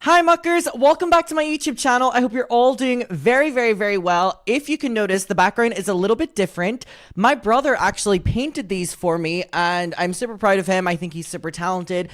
Hi muckers, welcome back to my YouTube channel. I hope you're all doing very well. If you can notice, the background is a little bit different. My brother actually painted these for me and I'm super proud of him. I think he's super talented.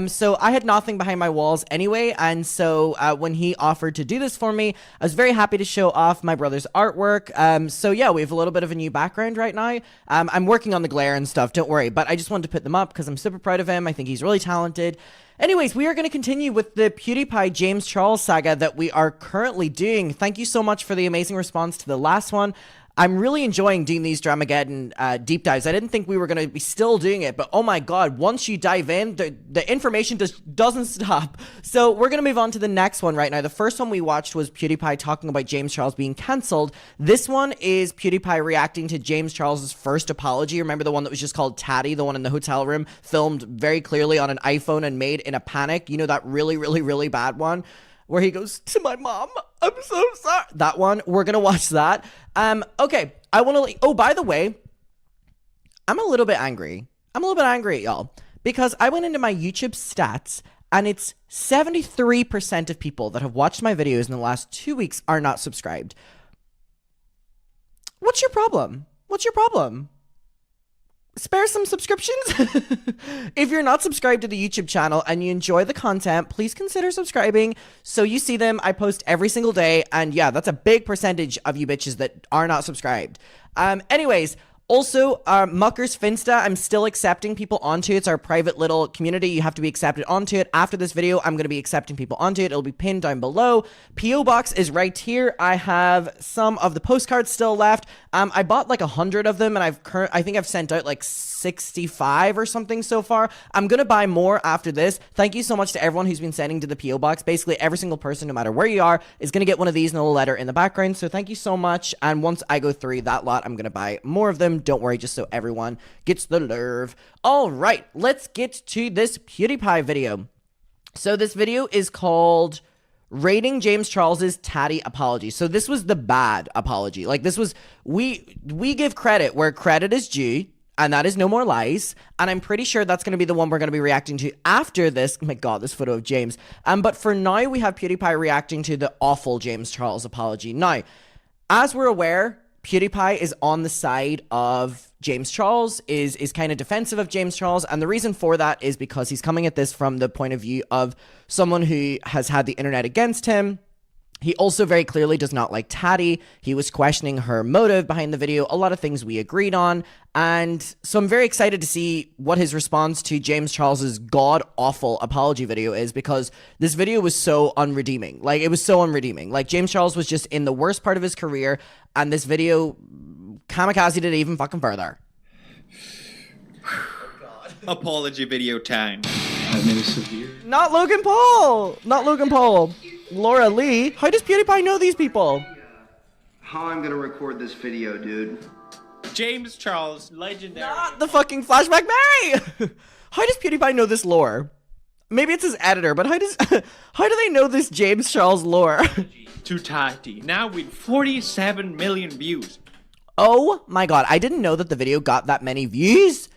So I had nothing behind my walls anyway, and so when he offered to do this for me, I was very happy to show off my brother's artwork. So yeah, we have a little bit of a new background right now. I'm working on the glare and stuff, don't worry, but I just wanted to put them up because I'm super proud of him. I think he's really talented. Anyways, we are going to continue with the Pewdiepie James Charles saga that we are currently doing. Thank you so much for the amazing response to the last one. I'm really enjoying doing these Dramageddon deep dives. I didn't think we were going to be still doing it, but oh my god, once you dive in, the information just doesn't stop. So we're going to move on to the next one right now. The first one we watched was Pewdiepie talking about James Charles being cancelled. This one is Pewdiepie reacting to James Charles's first apology. Remember the one that was just called Tati, the one in the hotel room, filmed very clearly on an iPhone and made in a panic? You know, that really bad one? Where he goes, "To my mom, I'm so sorry." That one, we're gonna watch that. Okay, I want to, oh, by the way, I'm a little bit angry. I'm a little bit angry at y'all, because I went into my YouTube stats, and it's 73% of people that have watched my videos in the last 2 weeks are not subscribed. What's your problem? What's your problem? Spare some subscriptions. If you're not subscribed to the YouTube channel and you enjoy the content, please consider subscribing so you see them. I post every single day, and yeah, that's a big percentage of you bitches that are not subscribed. Anyways, also, Muckers Finsta, I'm still accepting people onto it. It's our private little community. You have to be accepted onto it. After this video, I'm going to be accepting people onto it. It'll be pinned down below. P.O. Box is right here. I have some of the postcards still left. I bought like 100 of them, and I think I've sent out like 65 or something so far. I'm going to buy more after this. Thank you so much to everyone who's been sending to the P.O. Box. Basically, every single person, no matter where you are, is going to get one of these in a little letter in the background. So thank you so much. And once I go through that lot, I'm going to buy more of them. Don't worry, just so everyone gets the nerve. All right, let's get to this PewDiePie video. So this video is called Rating James Charles's Tati Apology. So this was the bad apology. Like, this was, we give credit where credit is due, and that is No More Lies, and I'm pretty sure that's going to be the one we're going to be reacting to after this. Oh my god, this photo of James. But for now, we have PewDiePie reacting to the awful James Charles apology. Now, as we're aware, PewDiePie is on the side of James Charles, is kind of defensive of James Charles, and the reason for that is because he's coming at this from the point of view of someone who has had the internet against him. He also very clearly does not like Tati. He was questioning her motive behind the video, a lot of things we agreed on, and so I'm very excited to see what his response to James Charles's god-awful apology video is, because this video was so unredeeming. Like, it was so unredeeming. Like, James Charles was just in the worst part of his career, and this video kamikazed it even fucking further. Apology video time. Not Logan Paul! Not Logan Paul. Laura Lee? How does PewDiePie know these people? How I'm gonna record this video, dude. James Charles, legendary. Not the fucking Flashback Mary! How does PewDiePie know this lore? Maybe it's his editor, but how do they know this James Charles lore? To Tati, now with 47 million views. Oh my god, I didn't know that the video got that many views.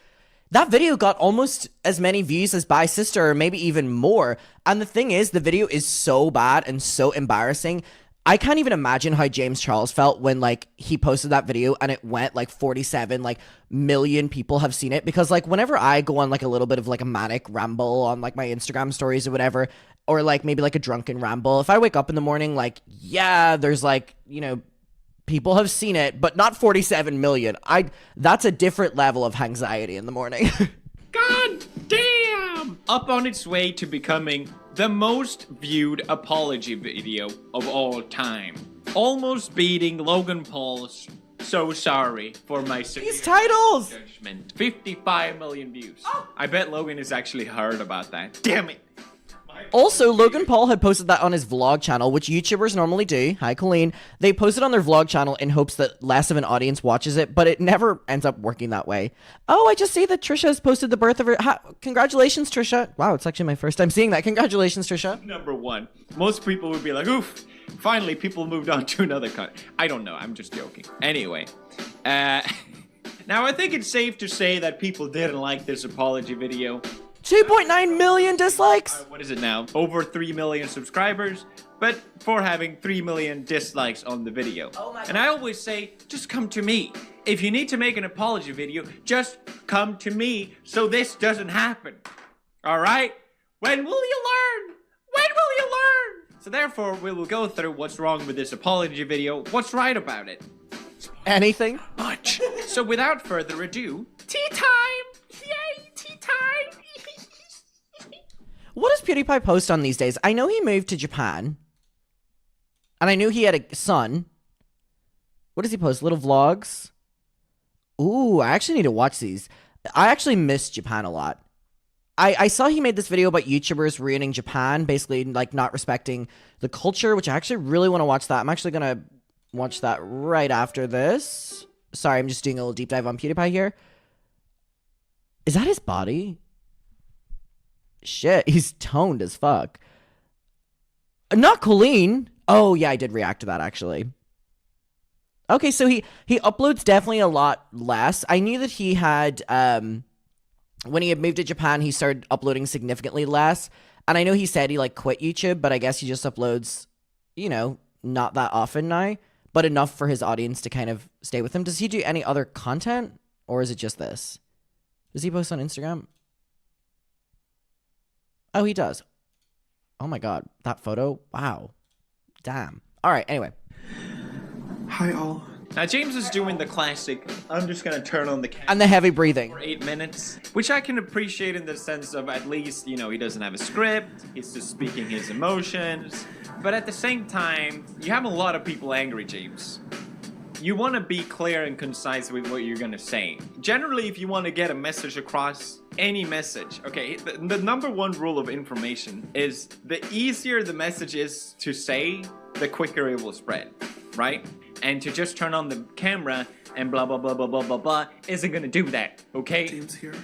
That video got almost as many views as Bye Sister, or maybe even more. And the thing is, the video is so bad and so embarrassing. I can't even imagine how James Charles felt when, like, he posted that video and it went, like, 47, like, million people have seen it. Because, like, whenever I go on, like, a little bit of, like, a manic ramble on, like, my Instagram stories or whatever, or, like, maybe, like, a drunken ramble, if I wake up in the morning, like, yeah, there's, like, you know, people have seen it, but not 47 million. That's a different level of anxiety in the morning. God damn! Up on its way to becoming the most viewed apology video of all time. Almost beating Logan Paul's So Sorry for My These titles! Judgment. 55 million views. Oh. I bet Logan has actually heard about that. Damn it! Also, Logan Paul had posted that on his vlog channel, which YouTubers normally do. Hi, Colleen. They posted on their vlog channel in hopes that less of an audience watches it, but it never ends up working that way. Oh, I just see that Trisha has posted the birth of her... Congratulations, Trisha. Wow, it's actually my first time seeing that. Congratulations, Trisha. Number one. Most people would be like, oof, finally people moved on to another country. I don't know, I'm just joking. Anyway, now I think it's safe to say that people didn't like this apology video. 2.9 million dislikes? What is it now? Over 3 million subscribers, but for having 3 million dislikes on the video. Oh my God. And I always say, just come to me. If you need to make an apology video, just come to me so this doesn't happen. Alright? When will you learn? When will you learn? So therefore, we will go through what's wrong with this apology video, what's right about it. Anything? Much. So without further ado, tea time! Yay, tea time! What does PewDiePie post on these days? I know he moved to Japan. And I knew he had a son. What does he post? Little vlogs? Ooh, I actually need to watch these. I actually miss Japan a lot. I saw he made this video about YouTubers ruining Japan, basically like not respecting the culture, which I actually really want to watch that. I'm actually going to watch that right after this. Sorry, I'm just doing a little deep dive on PewDiePie here. Is that his body? Shit, he's toned as fuck. Not Colleen. Oh, yeah, I did react to that, actually. Okay, so he uploads definitely a lot less. I knew that he had, when he had moved to Japan, he started uploading significantly less. And I know he said he, like, quit YouTube, but I guess he just uploads, you know, not that often now. But enough for his audience to kind of stay with him. Does he do any other content? Or is it just this? Does he post on Instagram? Oh, he does. Oh my god. That photo? Wow. Damn. Alright, anyway. Hi all. Now James is doing the classic, I'm just gonna turn on the camera And the heavy breathing. for 8 minutes, which I can appreciate in the sense of at least, you know, he doesn't have a script, he's just speaking his emotions, but at the same time, you have a lot of people angry, James. You want to be clear and concise with what you're gonna say. Generally, if you want to get a message across, any message, okay, the number one rule of information is the easier the message is to say, the quicker it will spread, right? And to just turn on the camera and blah blah blah blah blah blah blah isn't gonna do that, okay? James here.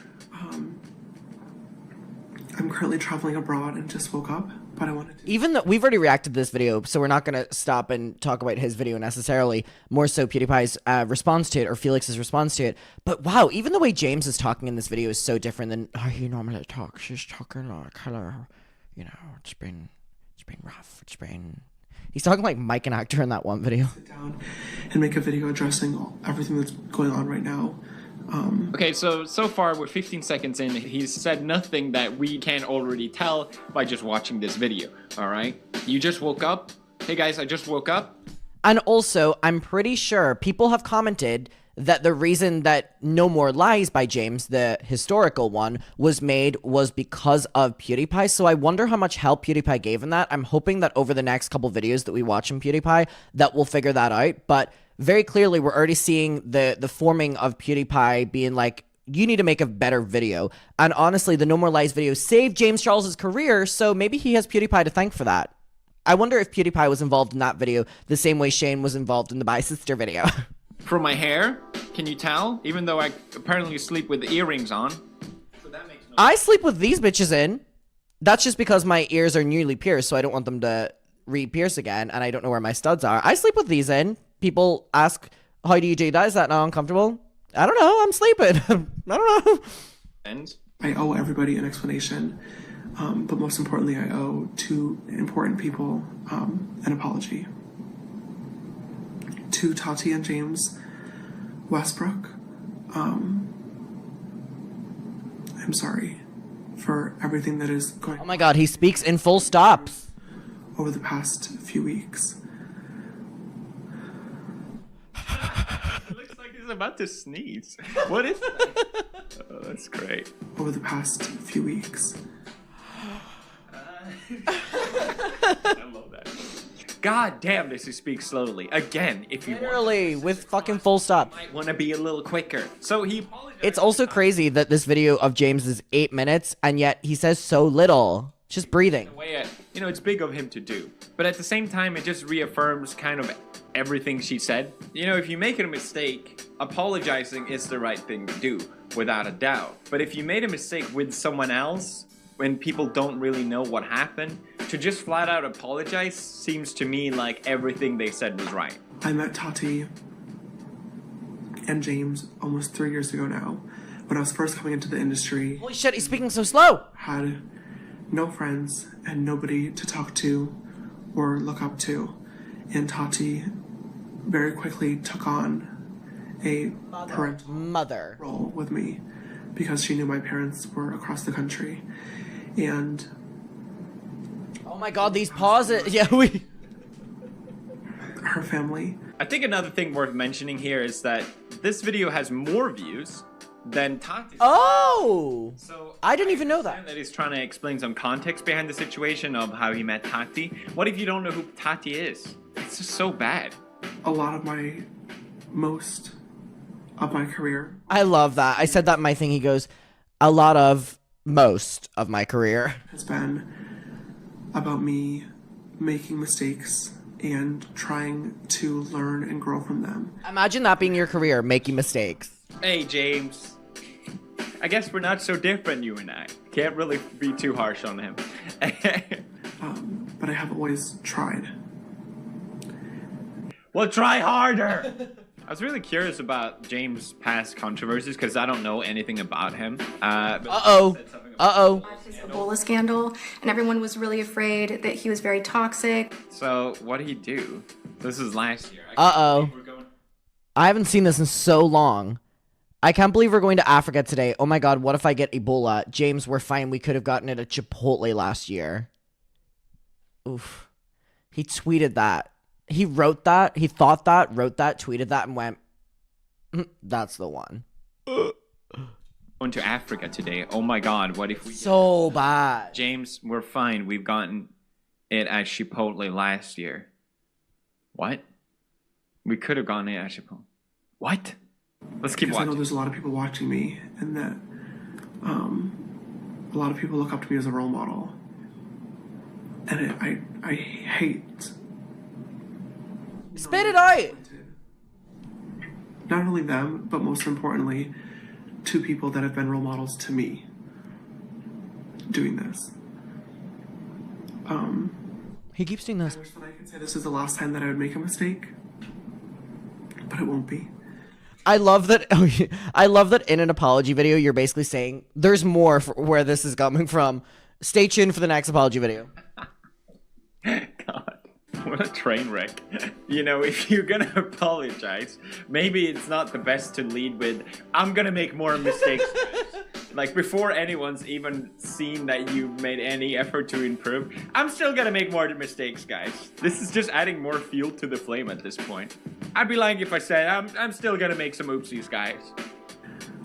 I'm currently traveling abroad and just woke up, but I wanted to... Even though we've already reacted to this video, so we're not going to stop and talk about his video necessarily, more so PewDiePie's response to it or Felix's response to it. But wow, even the way James is talking in this video is so different than how he normally talks. He's talking like, hello, you know, it's been rough, He's talking like Mike, an actor in that one video. Sit down and make a video addressing everything that's going on right now. Okay, so far we're 15 seconds in, he's said nothing that we can't already tell by just watching this video, alright? You just woke up? Hey guys, I just woke up. And also, I'm pretty sure people have commented that the reason that No More Lies by James, the historical one, was made was because of PewDiePie. So I wonder how much help PewDiePie gave in that. I'm hoping that over the next couple videos that we watch from PewDiePie, that we'll figure that out. But very clearly, we're already seeing the forming of PewDiePie being like, you need to make a better video. And honestly, the No More Lies video saved James Charles' career, so maybe he has PewDiePie to thank for that. I wonder if PewDiePie was involved in that video the same way Shane was involved in the Bye Sister video. From my hair, can you tell? Even though I apparently sleep with the earrings on. So that makes no I sleep with these bitches in. That's just because my ears are newly pierced, so I don't want them to re-pierce again, and I don't know where my studs are. I sleep with these in. People ask, how do you do that? Is that not uncomfortable? I don't know. I'm sleeping. I don't know. sense. I owe everybody an explanation, but most importantly, I owe two important people an apology. To Tati and James Westbrook, I'm sorry for everything that is going Oh my god, he speaks in full stops. over the past few weeks. It looks like he's about to sneeze. What is that? Oh, that's great. Over the past few weeks. I love that. God damn, does he speak slowly. Again, if you Literally, with fucking full stops. might want to be a little quicker. So he apologized. It's also crazy that this video of James is 8 minutes, and yet he says so little. Just breathing. way you know, it's big of him to do. But at the same time, it just reaffirms kind of everything she said. You know, if you make a mistake, apologizing is the right thing to do, without a doubt. But if you made a mistake with someone else, when people don't really know what happened, to just flat out apologize seems to me like everything they said was right. I met Tati and James almost 3 years ago now when I was first coming into the industry, Holy shit, he's speaking so slow. had no friends and nobody to talk to or look up to. And Tati very quickly took on a parental Mother. role with me because she knew my parents were across the country. And Oh my god, these pauses. Yeah, we. her family. I think another thing worth mentioning here is that this video has more views than Tati's. Oh! So I didn't even know understand that he's trying to explain some context behind the situation of how he met Tati. What if you don't know who Tati is? It's just so bad. A lot of my most of my career I love that. I said that in my thing. He goes, a lot of most of my career. has been about me making mistakes and trying to learn and grow from them. Imagine that being your career, making mistakes. Hey, James. I guess we're not so different, you and I. Can't really be too harsh on him. But I have always tried. Well, try harder! I was really curious about James' past controversies because I don't know anything about him. Uh-oh. His Ebola scandal, and everyone was really afraid that he was very toxic. So, what did he do? This is last year. Uh-oh. I haven't seen this in so long. I can't believe we're going to Africa today. Oh my god, what if I get Ebola? James, we're fine. We could have gotten it at Chipotle last year. Oof. He tweeted that. He wrote that. He thought that, wrote that, tweeted that, and went, that's the one. Going to Africa today. Oh my god, what if we... So bad. James, we're fine. We've gotten it at Chipotle last year. What? We could have gotten it at Chipotle. What? Let's keep Because I know watching. there's a lot of people watching me, and that a lot of people look up to me as a role model. And I hate Spit it out. not only them, but most importantly, two people that have been role models to me doing this. He keeps doing this. I wish that I could say this is the last time that I would make a mistake, but it won't be. I love that. I love that in an apology video, you're basically saying there's more for where this is coming from. Stay tuned for the next apology video. God, what a train wreck. You know, if you're gonna apologize, maybe it's not the best to lead with, I'm gonna make more mistakes. Like, before anyone's even seen that you made any effort to improve, I'm still gonna make more mistakes, guys. This is just adding more fuel to the flame at this point. I'd be lying if I said I'm still gonna make some oopsies, guys.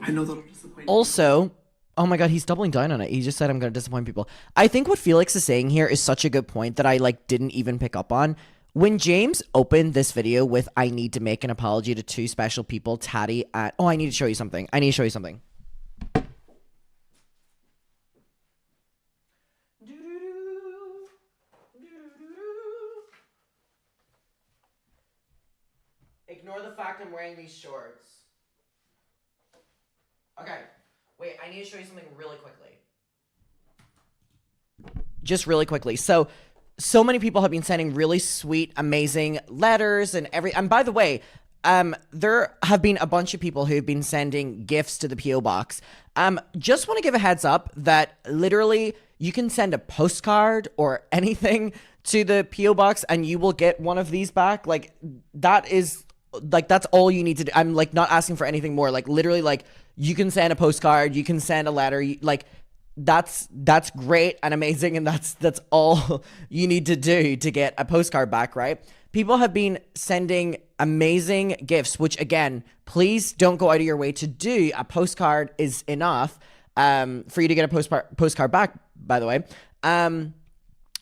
I know that'll disappoint you. Also, oh my god, he's doubling down on it. He just said I'm going to disappoint people. I think what Felix is saying here is such a good point that I didn't even pick up on. When James opened this video with I need to make an apology to two special people, Tati and I need to show you something. I need to show you something. Ignore the fact I'm wearing these shorts. Okay. Wait, I need to show you something really quickly. Just really quickly. So many people have been sending really sweet, amazing letters and by the way, there have been a bunch of people who have been sending gifts to the P.O. box. Just want to give a heads up that literally you can send a postcard or anything to the P.O. box and you will get one of these back. That's all you need to do. I'm not asking for anything more. Literally, you can send a postcard, you can send a letter, that's great and amazing, and that's all you need to do to get a postcard back, right? People have been sending amazing gifts, which again, please don't go out of your way to do. A postcard is enough for you to get a postcard back, by the way.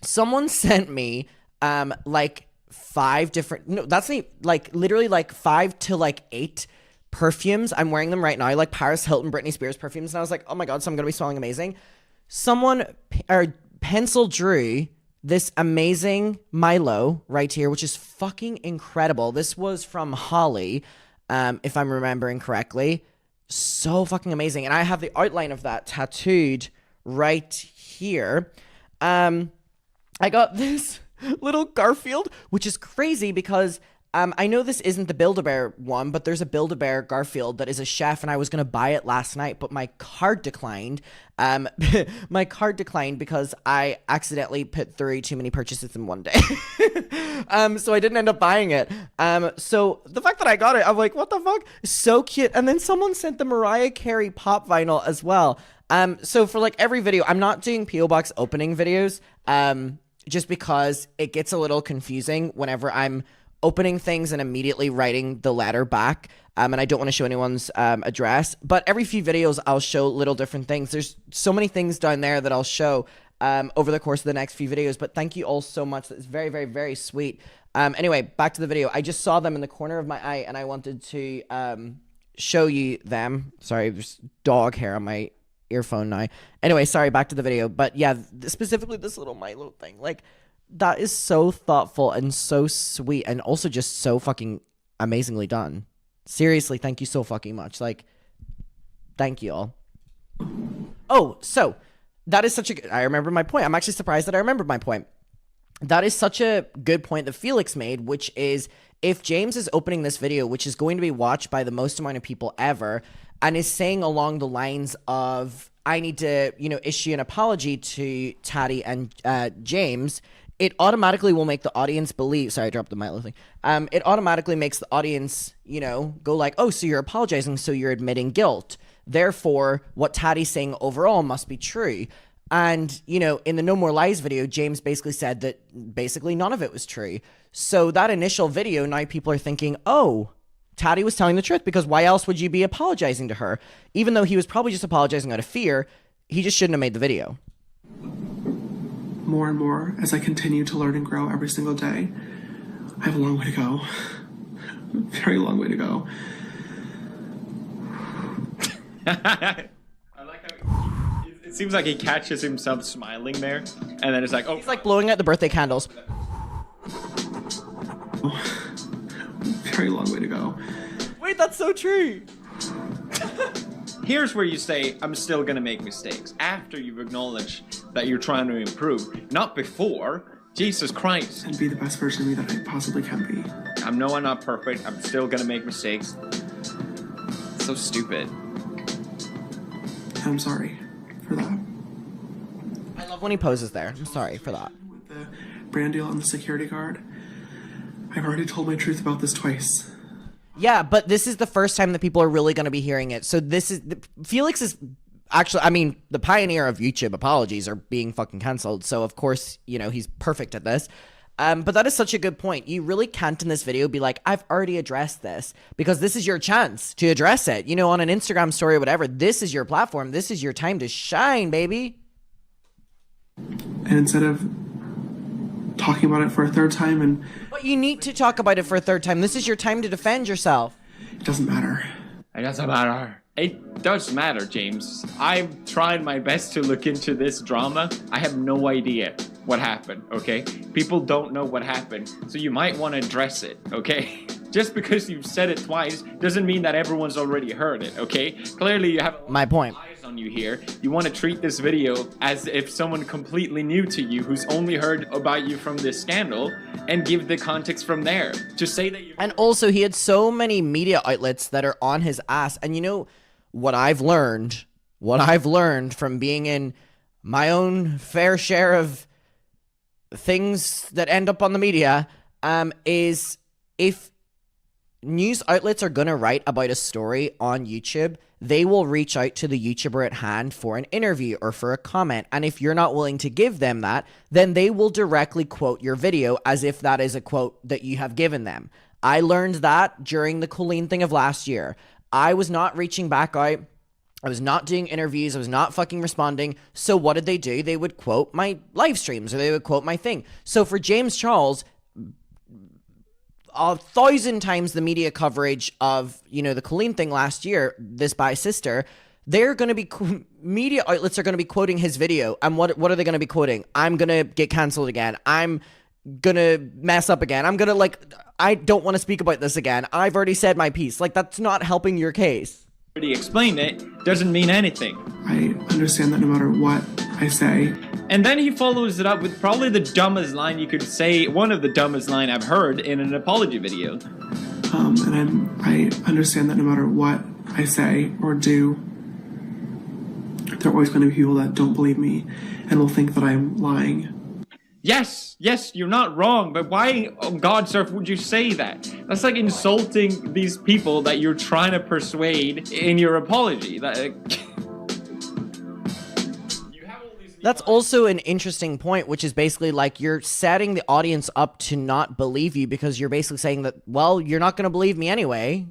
Someone sent me 5 different, no, that's literally 5 to 8 perfumes. I'm wearing them right now, Paris Hilton, Britney Spears perfumes, and I was like, oh my god, so I'm gonna be smelling amazing. Someone pencil drew this amazing Milo right here, which is fucking incredible. This was from Holly, if I'm remembering correctly. So fucking amazing, and I have the outline of that tattooed right here. I got this little Garfield, which is crazy because I know this isn't the Build-A-Bear one, but there's a Build-A-Bear Garfield that is a chef, and I was going to buy it last night, but my card declined. My card declined because I accidentally put 3 too many purchases in one day. So I didn't end up buying it. So the fact that I got it, I'm like, what the fuck? So cute. And then someone sent the Mariah Carey pop vinyl as well. So for like every video, I'm not doing P.O. Box opening videos, just because it gets a little confusing whenever I'm opening things and immediately writing the letter back. And I don't want to show anyone's address, but every few videos I'll show little different things. There's so many things down there that I'll show over the course of the next few videos, but thank you all so much. That's very, very, very sweet. Anyway, back to the video. I just saw them in the corner of my eye and I wanted to show you them. Sorry, there's dog hair on my earphone now. Anyway, sorry, back to the video. But yeah, specifically this little Milo thing, like, that is so thoughtful and so sweet and also just so fucking amazingly done. Seriously, thank you so fucking much. Like, thank you all. Oh, so that is such a... I remember my point. I'm actually surprised that I remembered my point. That is such a good point that Felix made, which is if James is opening this video, which is going to be watched by the most amount of people ever, and is saying along the lines of, I need to, you know, issue an apology to Tati and James, it automatically will make the audience believe... Sorry, I dropped the Milo thing. It automatically makes the audience, you know, go like, oh, so you're apologizing, so you're admitting guilt. Therefore, what Tati's saying overall must be true. And, you know, in the No More Lies video, James basically said that basically none of it was true. So that initial video, now people are thinking, oh, Tati was telling the truth, because why else would you be apologizing to her? Even though he was probably just apologizing out of fear, he just shouldn't have made the video. More and more as I continue to learn and grow every single day. I have a long way to go. Very long way to go. I like how it seems like he catches himself smiling there, and then it's like, oh, He's like blowing out the birthday candles. Very long way to go. Wait, that's so true. here's where you say, I'm still gonna make mistakes. After you've acknowledged that you're trying to improve, not before. Jesus Christ. And be the best version of me that I possibly can be. I'm not perfect. I'm still gonna make mistakes. So stupid. I'm sorry for that. I love when he poses there. I'm sorry for that. With the brand deal and the security guard, I've already told my truth about this twice. Yeah, but this is the first time that people are really going to be hearing it. So this is... Felix is actually... I mean, the pioneer of YouTube apologies are being fucking cancelled. So, of course, you know, he's perfect at this. But that is such a good point. You really can't in this video be like, I've already addressed this. Because this is your chance to address it. You know, on an Instagram story or whatever. This is your platform. This is your time to shine, baby. And instead of talking about it for a third time and... But you need to talk about it for a third time. This is your time to defend yourself. It doesn't matter. It doesn't matter. It does matter, James. I've tried my best to look into this drama. I have no idea what happened, okay? People don't know what happened, so you might want to address it, okay? Just because you've said it twice doesn't mean that everyone's already heard it, okay? Clearly you have my point. Eyes on you here. You want to treat this video as if someone completely new to you who's only heard about you from this scandal and give the context from there. Just say that you... And also, he had so many media outlets that are on his ass. And you know what I've learned from being in my own fair share of things that end up on the media, is if news outlets are going to write about a story on YouTube, they will reach out to the YouTuber at hand for an interview or for a comment. And if you're not willing to give them that, then they will directly quote your video as if that is a quote that you have given them. I learned that during the Colleen thing of last year. I was not reaching back out. I was not doing interviews. I was not fucking responding. So what did they do? They would quote my live streams or they would quote my thing. So for James Charles, 1,000 times the media coverage of, you know, the Colleen thing last year, this by sister, they're going to be, media outlets are going to be quoting his video. And what are they going to be quoting? I'm going to get canceled again. I'm going to mess up again. I'm going to, like, I don't want to speak about this again. I've already said my piece. Like, that's not helping your case. Already explained it, doesn't mean anything. I understand that no matter what I say, And then he follows it up with probably the dumbest line you could say, one of the dumbest line I've heard in an apology video. And I understand that no matter what I say or do, there are always going to be people that don't believe me and will think that I'm lying. Yes, you're not wrong, but why, oh God, sir, would you say that? That's like insulting these people that you're trying to persuade in your apology. That's also an interesting point, which is basically like you're setting the audience up to not believe you because you're basically saying that, well, you're not going to believe me anyway.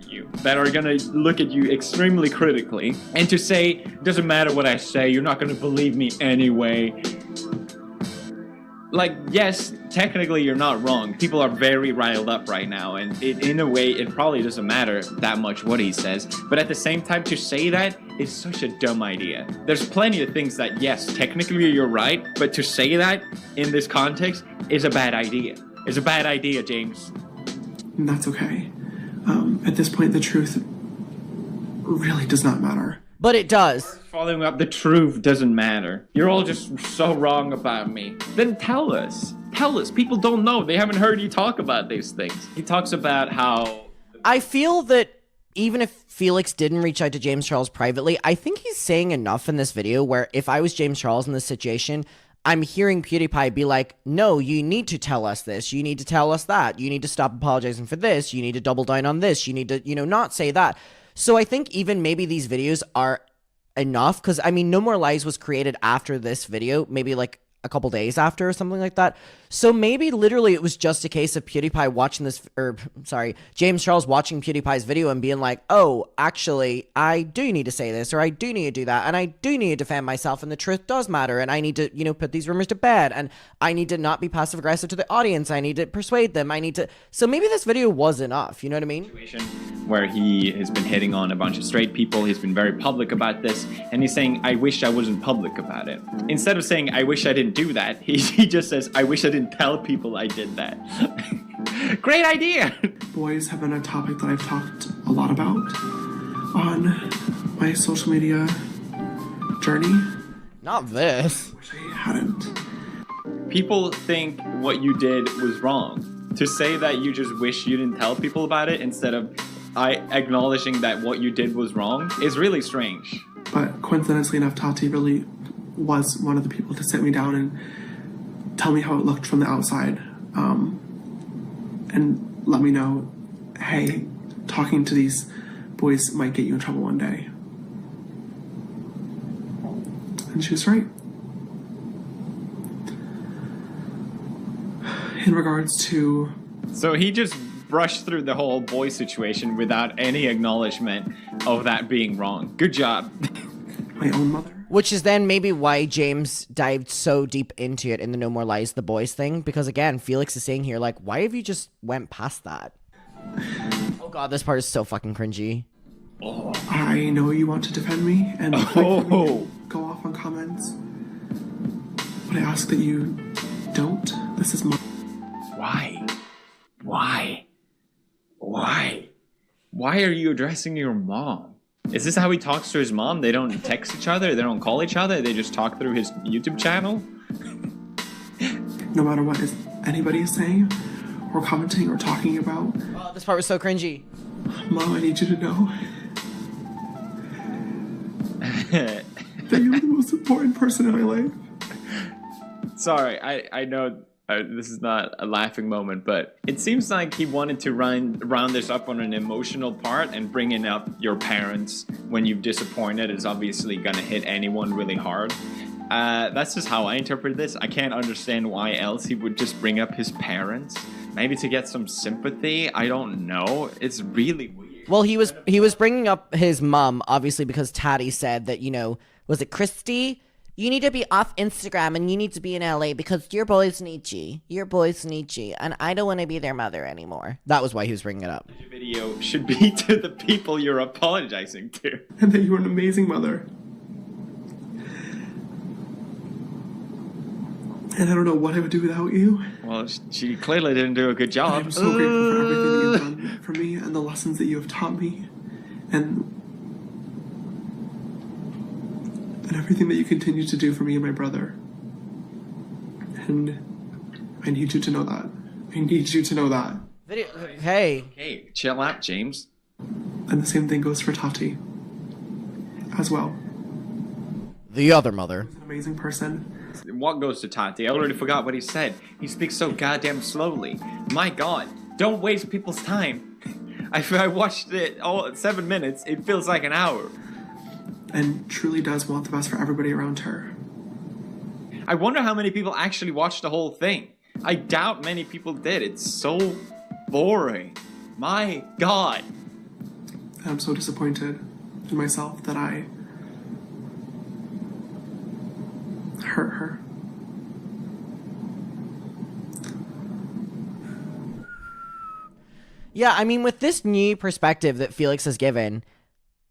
You that are gonna look at you extremely critically, and to say, doesn't matter what I say, you're not gonna believe me anyway. Like, yes, technically you're not wrong. People are very riled up right now, and in a way, it probably doesn't matter that much what he says. But at the same time, to say that is such a dumb idea. There's plenty of things that, yes, technically you're right, but to say that in this context is a bad idea. It's a bad idea, James. And that's okay. At this point, the truth really does not matter. But it does. Following up, the truth doesn't matter. You're all just so wrong about me. Then tell us. Tell us. People don't know. They haven't heard you talk about these things. He talks about how... I feel that even if Felix didn't reach out to James Charles privately, I think he's saying enough in this video where if I was James Charles in this situation, I'm hearing PewDiePie be like, no, you need to tell us this. You need to tell us that. You need to stop apologizing for this. You need to double down on this. You need to, not say that. So I think even maybe these videos are enough because, I mean, No More Lies was created after this video, maybe like a couple days after or something like that. So maybe literally it was just a case of PewDiePie watching this, James Charles watching PewDiePie's video and being like, oh, actually, I do need to say this, or I do need to do that, and I do need to defend myself, and the truth does matter, and I need to, put these rumors to bed, and I need to not be passive-aggressive to the audience, I need to persuade them, so maybe this video was enough, you know what I mean? Where he has been hitting on a bunch of straight people, he's been very public about this, and he's saying, I wish I wasn't public about it. Instead of saying, I wish I didn't do that, he just says, I wish I didn't tell people I did that. Great idea! Boys have been a topic that I've talked a lot about on my social media journey. Not this. Wish I hadn't. People think what you did was wrong. To say that you just wish you didn't tell people about it instead of acknowledging that what you did was wrong is really strange. But coincidentally enough, Tati really was one of the people to sit me down and tell me how it looked from the outside, and let me know, hey, talking to these boys might get you in trouble one day. And she was right. In regards to... So he just brushed through the whole boy situation without any acknowledgement of that being wrong. Good job. My own mother. Which is then maybe why James dived so deep into it in the No More Lies the Boys thing. Because again, Felix is saying here, like, why have you just went past that? Oh god, this part is so fucking cringy. Oh. I know you want to defend me and go off on comments. But I ask that you don't. This is my... Why? Why? Why? Why are you addressing your mom? Is this how he talks to his mom? They don't text each other? They don't call each other? They just talk through his YouTube channel? No matter what anybody is saying, or commenting, or talking about... Oh, this part was so cringy. Mom, I need you to know that you're the most important person in my life. Sorry, I know this is not a laughing moment, but it seems like he wanted to round this up on an emotional part, and bringing up your parents when you've disappointed is obviously gonna hit anyone really hard. That's just how I interpret this. I can't understand why else he would just bring up his parents. Maybe to get some sympathy? I don't know. It's really weird. Well, he was bringing up his mom, obviously, because Tati said that, was it Christy? You need to be off Instagram and you need to be in LA because your boys need you. Your boys need you. And I don't want to be their mother anymore. That was why he was bringing it up. Your video should be to the people you're apologizing to. And that you were an amazing mother. And I don't know what I would do without you. Well, she clearly didn't do a good job. I'm so grateful for everything that you've done for me and the lessons that you have taught me. And everything that you continue to do for me and my brother. And I need you to know that. I need you to know that. Video. Hey. Hey, chill out, James. And the same thing goes for Tati as well. The other mother. She's an amazing person. What goes to Tati? I already forgot what he said. He speaks so goddamn slowly. My god, don't waste people's time. I watched it all 7 minutes. It feels like an hour. And truly does want the best for everybody around her. I wonder how many people actually watched the whole thing. I doubt many people did. It's so boring. My god. I'm so disappointed in myself that I hurt her. Yeah, I mean, with this new perspective that Felix has given,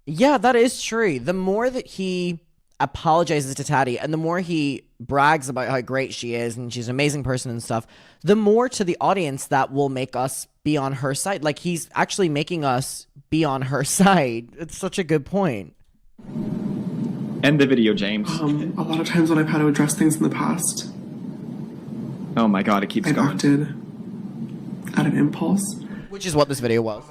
yeah, that is true. The more that he apologizes to Tati and the more he brags about how great she is and she's an amazing person and stuff, the more to the audience that will make us be on her side. Like, he's actually making us be on her side. It's such a good point. End the video, James. A lot of times when I've had to address things in the past, Oh my god, it keeps I've going. acted at an impulse. Which is what this video was.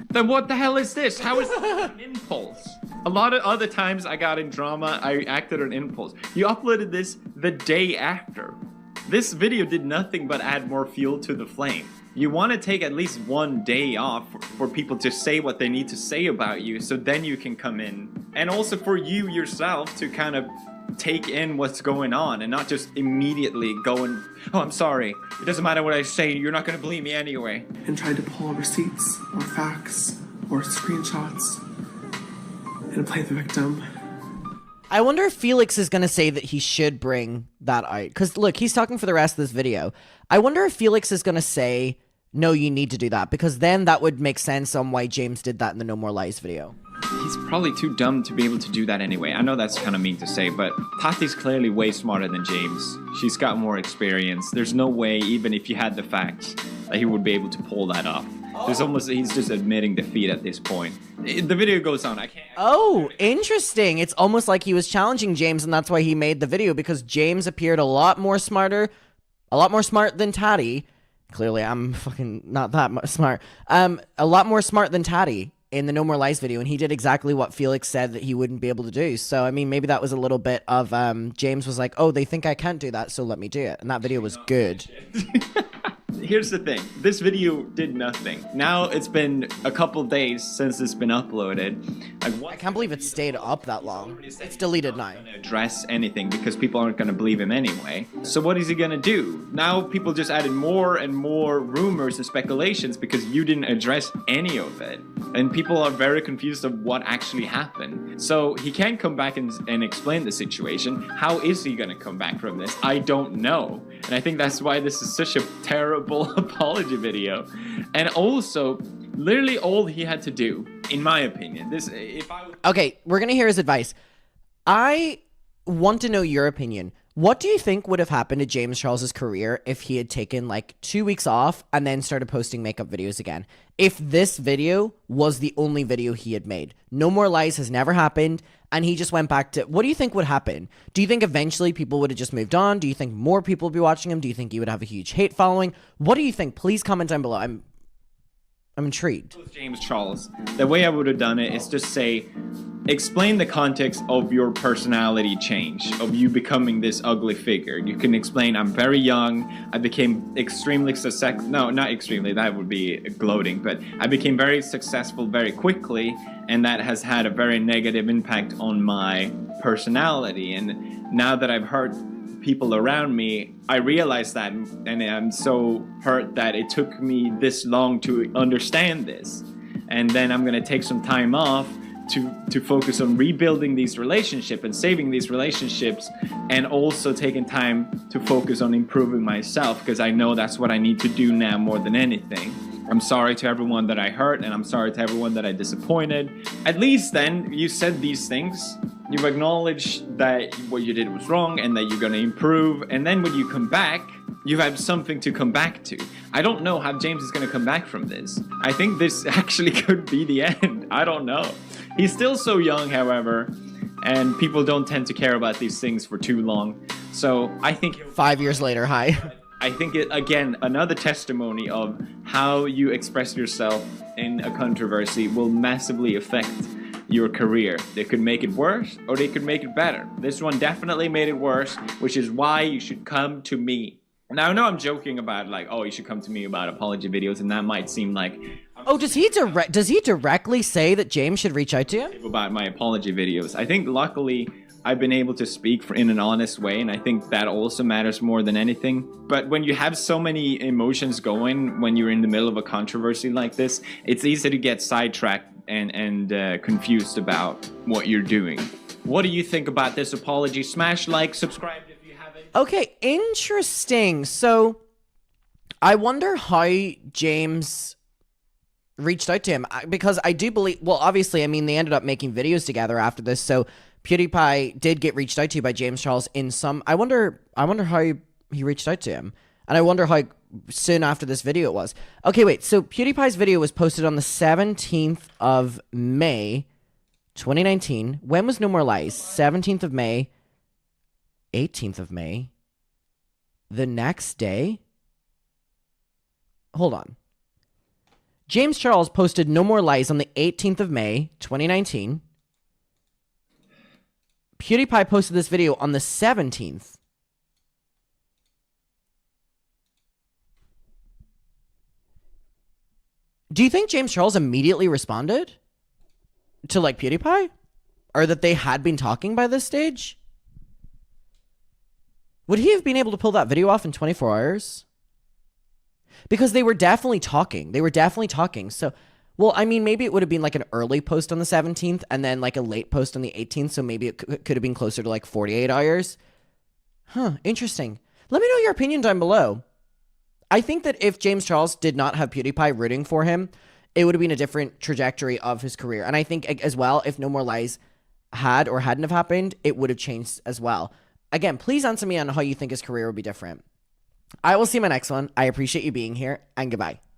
Then what the hell is this? How is that an impulse? A lot of other times I got in drama, I acted on impulse. You uploaded this the day after. This video did nothing but add more fuel to the flame. You want to take at least one day off for people to say what they need to say about you, so then you can come in. And also for you yourself to kind of take in what's going on and not just immediately go and, oh, I'm sorry, it doesn't matter what I say, you're not going to believe me anyway. And tried to pull receipts or facts or screenshots and play the victim. I wonder if Felix is going to say that he should bring that out. Because, look, he's talking for the rest of this video. I wonder if Felix is going to say, no, you need to do that. Because then that would make sense on why James did that in the No More Lies video. He's probably too dumb to be able to do that anyway. I know that's kind of mean to say, but Tati's clearly way smarter than James. She's got more experience. There's no way, even if you had the facts, that he would be able to pull that off. He's just admitting defeat at this point. The video goes on. I can't. Oh, interesting. It's almost like he was challenging James, and that's why he made the video, because James appeared a lot more smart than Tati. Clearly, I'm fucking not that smart. A lot more smart than Tati in the No More Lies video, and he did exactly what Felix said that he wouldn't be able to do. So, I mean, maybe that was a little bit of James was like, oh, they think I can't do that, so let me do it. And that video was good. Here's the thing. This video did nothing. Now it's been a couple days since it's been uploaded. I can't believe it stayed up that long. It's deleted now. Address anything because people aren't going to believe him anyway. So what is he going to do? Now people just added more and more rumors and speculations because you didn't address any of it. And people are very confused of what actually happened. So he can't come back and explain the situation. How is he going to come back from this? I don't know. And I think that's why this is such a terrible apology video. And also, literally all he had to do, in my opinion, Okay, we're gonna hear his advice. I want to know your opinion. What do you think would have happened to James Charles's career if he had taken like 2 weeks off and then started posting makeup videos again? If this video was the only video he had made. No More Lies has never happened, and he just went back to... What do you think would happen? Do you think eventually people would have just moved on? Do you think more people would be watching him? Do you think he would have a huge hate following? What do you think? Please comment down below. I'm intrigued. James Charles, the way I would have done it is just say, explain the context of your personality change, of you becoming this ugly figure. You can explain, I'm very young, I became extremely successful, no, not extremely, that would be gloating, but I became very successful very quickly, and that has had a very negative impact on my personality. And now that I've hurt people around me, I realized that, and I'm so hurt that it took me this long to understand this. And then I'm gonna take some time off to focus on rebuilding these relationships and saving these relationships, and also taking time to focus on improving myself, because I know that's what I need to do now more than anything. I'm sorry to everyone that I hurt, and I'm sorry to everyone that I disappointed. At least then, you said these things. You've acknowledged that what you did was wrong and that you're going to improve. And then when you come back, you have something to come back to. I don't know how James is going to come back from this. I think this actually could be the end. I don't know. He's still so young, however, and people don't tend to care about these things for too long. So I think 5 years later, hi. I think it, again, another testimony of how you express yourself in a controversy will massively affect your career. They could make it worse or they could make it better. This one definitely made it worse, which is why you should come to me. Now, I know I'm joking about like, oh, you should come to me about apology videos, and that might seem like, Oh, does he directly say that James should reach out to him? about my apology videos. I think luckily I've been able to speak in an honest way, and I think that also matters more than anything. But when you have so many emotions going when you're in the middle of a controversy like this, it's easy to get sidetracked and confused about what you're doing. What do you think about this apology? Smash like, subscribe if you haven't. Okay, interesting. So, I wonder how James reached out to him, because I do believe, well, obviously, I mean, they ended up making videos together after this, so PewDiePie did get reached out to by James Charles in some, I wonder how he reached out to him, and I wonder how soon after this video it was. Okay, wait, so PewDiePie's video was posted on the 17th of May, 2019. When was No More Lies? 17th of May, 18th of May, the next day? Hold on. James Charles posted No More Lies on the 18th of May, 2019. PewDiePie posted this video on the 17th. Do you think James Charles immediately responded to, like, PewDiePie? Or that they had been talking by this stage? Would he have been able to pull that video off in 24 hours? Because they were definitely talking. So, well, I mean, maybe it would have been like an early post on the 17th and then like a late post on the 18th. So maybe it could have been closer to like 48 hours. Huh, interesting. Let me know your opinion down below. I think that if James Charles did not have PewDiePie rooting for him, it would have been a different trajectory of his career. And I think as well, if No More Lies had or hadn't have happened, it would have changed as well. Again, please answer me on how you think his career would be different. I will see you in my next one. I appreciate you being here, and goodbye.